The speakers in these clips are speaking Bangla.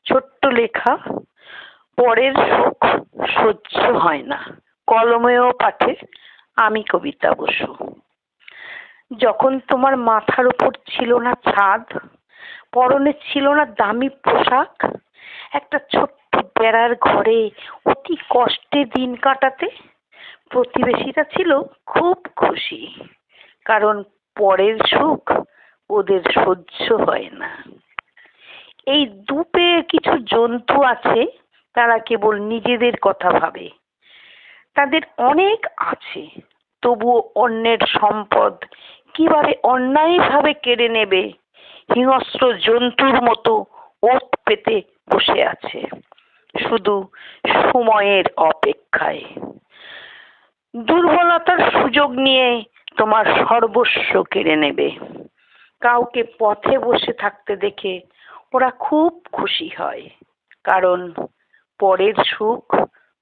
ছোট্ট লেখা, পরের সুখ সহ্য হয় না, কলমেও পাঠে আমি কবিতা বসু। যখন তোমার মাথার উপর ছিল না ছাদ, পরনে ছিল না দামি পোশাক, একটা ছোট্ট বেড়ার ঘরে অতি কষ্টে দিন কাটাতে, প্রতিবেশীরা ছিল খুব খুশি, কারণ পরের সুখ ওদের সহ্য হয় না। এই দ্বীপে কিছু জন্তু আছে, তারা কেবল নিজেদের কথা ভাবে। তাদের অনেক আছে, তবুও অন্যের সম্পদ কিভাবে অন্যায়ভাবে কেড়ে নেবে হিংস্র জন্তুর মতো ওত পেতে বসে আছে, শুধু সময়ের অপেক্ষায়। দুর্বলতার সুযোগ নিয়ে তোমার সর্বস্ব কেড়ে নেবে। কাউকে পথে বসে থাকতে দেখে ওরা খুব খুশি হয়, কারণ পরের সুখ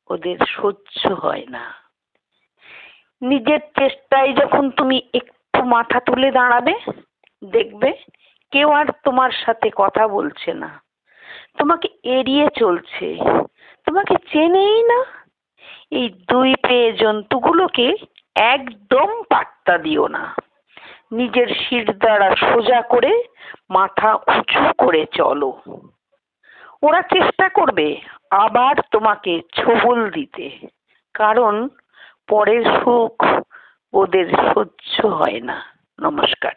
ওদের সহ্য হয় না। নিজের চেষ্টায় যখন তুমি একটু মাথা তুলে দাঁড়াবে, দেখবে কেউ আর তোমার সাথে কথা বলছে না, তোমাকে এড়িয়ে চলছে, তোমাকে চেনেই না। এই দ্বীপে জন্তুগুলোকে একদম পাত্তা দিও না। নিজের শিরদাঁড়া সোজা করে মাথা উঁচু করে চলো। ওরা চেষ্টা করবে আবার তোমাকে ছোবল দিতে, কারণ পরের সুখ ওদের সহ্য হয় না। নমস্কার।